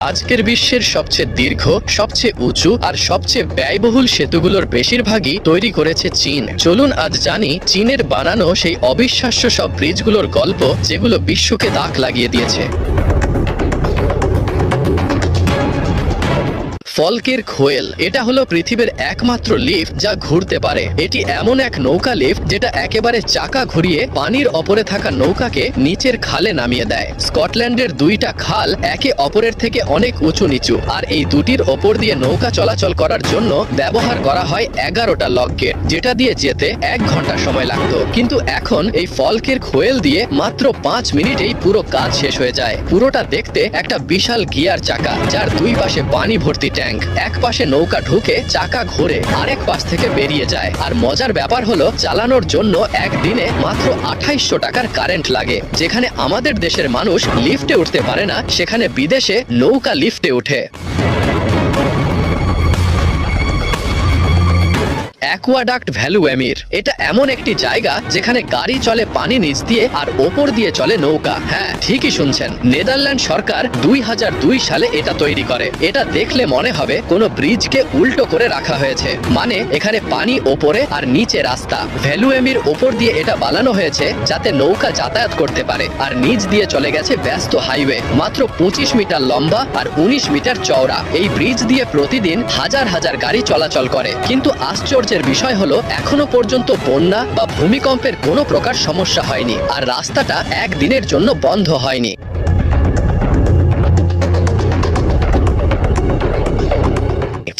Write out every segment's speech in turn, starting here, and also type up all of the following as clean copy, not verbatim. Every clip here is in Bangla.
আজকের বিশ্বের সবচেয়ে দীর্ঘ, সবচেয়ে উঁচু আর সবচেয়ে ব্যয়বহুল সেতুগুলোর বেশিরভাগই তৈরি করেছে চীন। চলুন আজ জানি চীনের বানানো সেই অবিশ্বাস্য সব ব্রিজগুলোর গল্প, যেগুলো বিশ্বকে দাগ লাগিয়ে দিয়েছে। ফলকের খোয়েল, এটা হলো পৃথিবীর একমাত্র লিফট যা ঘুরতে পারে। এটি এমন এক নৌকা লিফট যেটা একেবারে চাকা ঘুরিয়ে পানির ওপরে থাকা নৌকাকে নিচের খালে নামিয়ে দেয়। স্কটল্যান্ডের দুইটা খাল একে অপরের থেকে অনেক উঁচু নিচু, আর এই দুটির ওপর দিয়ে নৌকা চলাচল করার জন্য ব্যবহার করা হয় 11টা লক গেট, যেটা দিয়ে যেতে 1 ঘন্টা সময় লাগতো। কিন্তু এখন এই ফলকের খোয়েল দিয়ে মাত্র 5 মিনিটেই পুরো কাজ শেষ হয়ে যায়। পুরোটা দেখতে একটা বিশাল গিয়ার চাকা, যার দুই পাশে পানি ভর্তি ট্যাঙ্ক। এক পাশে নৌকা ঢুকে চাকা ঘুরে আরেক পাশ থেকে বেরিয়ে যায়। আর মজার ব্যাপার হলো, চালানোর জন্য একদিনে মাত্র 2800 টাকার কারেন্ট লাগে। যেখানে আমাদের দেশের মানুষ লিফটে উঠতে পারে না, সেখানে বিদেশে নৌকা লিফটে ওঠে। অ্যাকুয়াডাক্ট ভ্যালুয়ামির, এটা এমন একটি জায়গা যেখানে গাড়ি চলে পানি নিচ দিয়ে আর ওপর দিয়ে চলে নৌকা। হ্যাঁ, ঠিকই শুনছেন, নেদারল্যান্ড সরকার 2002 সালে এটা তৈরি করে। এটা দেখলে মনে হবে কোনো ব্রিজকে উল্টো করে রাখা হয়েছে, মানে এখানে পানি ওপরে আর নিচে রাস্তা। ভ্যালুয়ামির ওপর দিয়ে এটা বানানো হয়েছে যাতে নৌকা যাতায়াত করতে পারে, আর নিচ দিয়ে চলে গেছে ব্যস্ত হাইওয়ে। মাত্র 25 মিটার লম্বা আর 19 মিটার চওড়া এই ব্রিজ দিয়ে প্রতিদিন হাজার হাজার গাড়ি চলাচল করে। কিন্তু আশ্চর্যের বিষয় হলো, এখনো পর্যন্ত বন্যা বা ভূমিকম্পের কোনো প্রকার সমস্যা হয়নি, আর রাস্তাটা একদিনের জন্য বন্ধ হয়নি।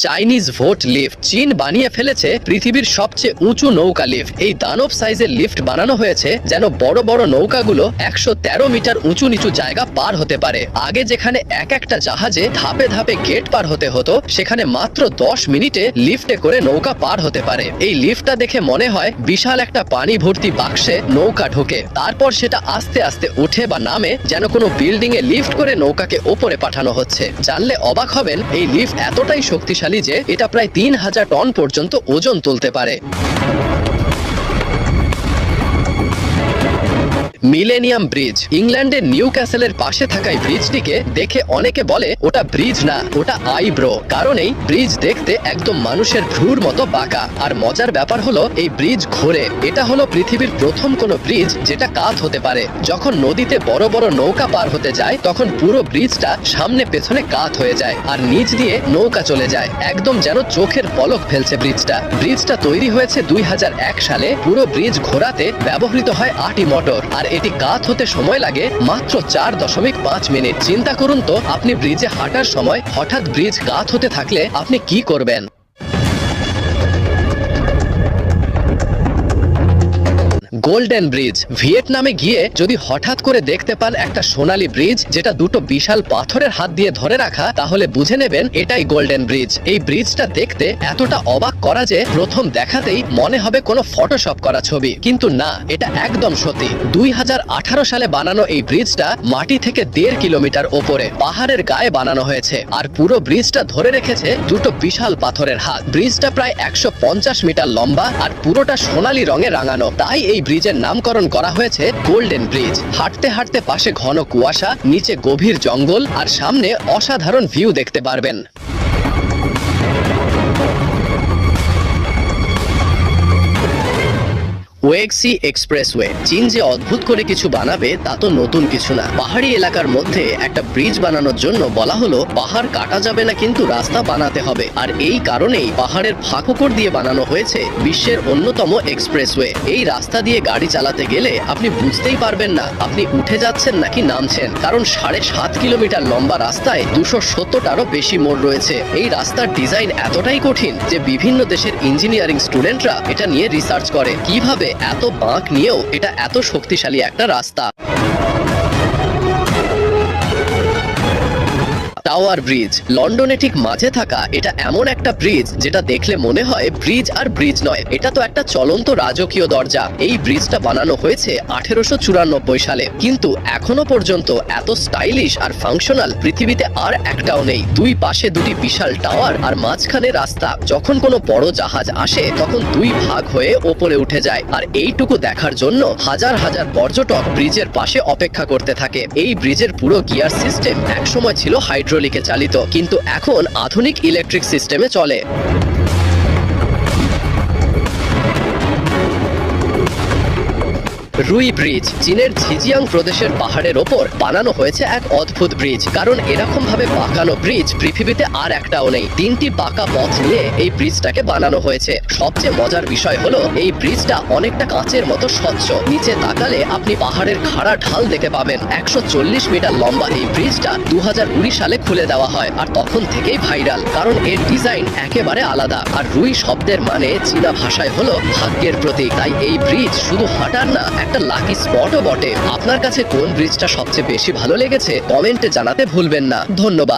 চাইনিজ ভোট লিফট, চীন বানিয়ে ফেলেছে পৃথিবীর সবচেয়ে উঁচু নৌকা লিফট। এই দানব সাইজের লিফট বানানো হয়েছে যেন বড় বড় নৌকাগুলো 113 মিটার উঁচু নিচু জায়গা পার হতে পারে। আগে যেখানে এক একটা জাহাজে ধাপে ধাপে গেট পার হতে হতো, সেখানে মাত্র 10 মিনিটে লিফটে করে নৌকা পার হতে পারে। এই লিফটটা দেখে মনে হয় বিশাল একটা পানি ভর্তি বাক্সে নৌকা ঢোকে, তারপর সেটা আস্তে আস্তে ওঠে বা নামে, যেন কোনো বিল্ডিং এ লিফট করে নৌকাকে ওপরে পাঠানো হচ্ছে। জানলে অবাক হবেন, এই লিফট এতটাই শক্তিশালী যে এটা প্রায় 3000 টন পর্যন্ত ওজন তুলতে পারে। মিলেনিয়াম ব্রিজ, ইংল্যান্ডের নিউ ক্যাসেলের পাশে থাকা এই ব্রিজটিকে দেখে অনেকে বলে ওটা ব্রিজ না, ওটা আইব্রো। কারণ এই ব্রিজ দেখতে একদম মানুষের ভ্রুর মতো বাঁকা। আর মজার ব্যাপার হলো, এই ব্রিজ ঘোরে। এটা হলো পৃথিবীর প্রথম কোনো ব্রিজ যেটা কাত হতে পারে। যখন নদীতে বড় বড় নৌকা পার হতে যায়, তখন পুরো ব্রিজটা সামনে পেছনে কাত হয়ে যায় আর নিচ দিয়ে নৌকা চলে যায়। একদম যেন চোখের পলক ফেলছে ব্রিজটা তৈরি হয়েছে 2001 সালে। পুরো ব্রিজ ঘোরাতে ব্যবহৃত হয় 8টি মোটর, আর এটি কাত হতে সময় লাগে মাত্র 4.5 মিনিট। চিন্তা করুন তো, আপনি ব্রিজে হাঁটার সময় হঠাৎ ব্রিজ কাত হতে থাকলে আপনি কি করবেন? গোল্ডেন ব্রিজ, ভিয়েতনামে গিয়ে যদি হঠাৎ করে দেখতে পান একটা সোনালী ব্রিজ যেটা দুটো বিশাল পাথরের হাত দিয়ে ধরে রাখা, তাহলে বুঝে নেবেন এটাই গোল্ডেন ব্রিজ। এই ব্রিজটা দেখতে এতটা অবাক করা যে প্রথম দেখাতেই মনে হবে কোনো ফটোশপ করা ছবি, কিন্তু না, এটা একদম সত্যি। 2018 সালে বানানো এই ব্রিজটা মাটি থেকে 1.5 কিলোমিটার ওপরে পাহাড়ের গায়ে বানানো হয়েছে, আর পুরো ব্রিজটা ধরে রেখেছে দুটো বিশাল পাথরের হাত। ব্রিজটা প্রায় 150 মিটার লম্বা আর পুরোটা সোনালী রঙে রাঙানো, তাই এই ব্রিজের নামকরণ করা হয়েছে গোল্ডেন ব্রিজ। হাঁটতে হাঁটতে পাশে ঘন কুয়াশা, নিচে গভীর জঙ্গল, আর সামনে অসাধারণ ভিউ দেখতে পারবেন। ওয়েক্সি এক্সপ্রেসওয়ে, চীন যে অদ্ভুত করে কিছু বানাবে তা তো নতুন কিছু না। পাহাড়ি এলাকার মধ্যে একটা ব্রিজ বানানোর জন্য বলা হলো পাহাড় কাটা যাবে না, কিন্তু রাস্তা বানাতে হবে। আর এই কারণেই পাহাড়ের ফাঁকফোকর দিয়ে বানানো হয়েছে বিশ্বের অন্যতম এক্সপ্রেসওয়ে। এই রাস্তা দিয়ে গাড়ি চালাতে গেলে আপনি বুঝতেই পারবেন না আপনি উঠে যাচ্ছেন নাকি নামছেন, কারণ 7.5 কিলোমিটার লম্বা রাস্তায় 270টারও বেশি মোড় রয়েছে। এই রাস্তার ডিজাইন এতটাই কঠিন যে বিভিন্ন দেশের ইঞ্জিনিয়ারিং স্টুডেন্টরা এটা নিয়ে রিসার্চ করে, কিভাবে এত বাঁক নিয়েও এটা এত শক্তিশালী একটা রাস্তা। টাওয়ার ব্রিজ, লন্ডনে ঠিক মাঝে থাকা এটা এমন একটা ব্রিজ যেটা দেখলে মনে হয় ব্রিজ আর ব্রিজ নয়, এটা তো একটা চলন্ত রাজকীয় দরজা। এই ব্রিজটা বানানো হয়েছে 1894 সালে, কিন্তু এখনো পর্যন্ত এত স্টাইলিশ আর ফাংশনাল পৃথিবীতে আর একটাও নেই। দুই পাশে দুটি বিশাল টাওয়ার আর মাঝখানে রাস্তা। যখন কোনো বড় জাহাজ আসে তখন দুই ভাগ হয়ে ওপরে উঠে যায়, আর এইটুকু দেখার জন্য হাজার হাজার পর্যটক ব্রিজের পাশে অপেক্ষা করতে থাকে। এই ব্রিজের পুরো গিয়ার সিস্টেম একসময় ছিল হাইড্রোলিক হাইড্রোলিকে চালিত, কিন্তু এখন আধুনিক ইলেকট্রিক সিস্টেমে চলে। রুই ব্রিজ চীনের ঝিজিয়াং প্রদেশের পাহাড়ের ওপর বানানো হয়েছে এক অদ্ভুত ব্রিজ, কারণ এরকম ভাবে বাঁকানো ব্রিজ পৃথিবীতে আর একটাও নেই। 3টি বাঁকা পথ নিয়ে এই ব্রিজটাকে বানানো হয়েছে। সবচেয়ে মজার বিষয় হলো এই ব্রিজটা অনেকটা কাঁচের মতো স্বচ্ছ। নিচে তাকালে আপনি পাহাড়ের খাড়া ঢাল দেখতে পাবেন। 140 মিটার লম্বা এই ব্রিজটা 2019 সালে খুলে দেওয়া হয়, আর তখন থেকেই ভাইরাল, কারণ এর ডিজাইন একেবারে আলাদা। আর রুই শব্দের মানে চীনা ভাষায় হলো ভাগ্যের প্রতীক। তাই এই ব্রিজ শুধু হাঁটার না, একটা লাকি স্পটও বটে। আপনার কাছে কোন ব্রিজটা সবচেয়ে বেশি ভালো লেগেছে কমেন্টে জানাতে ভুলবেন না। ধন্যবাদ।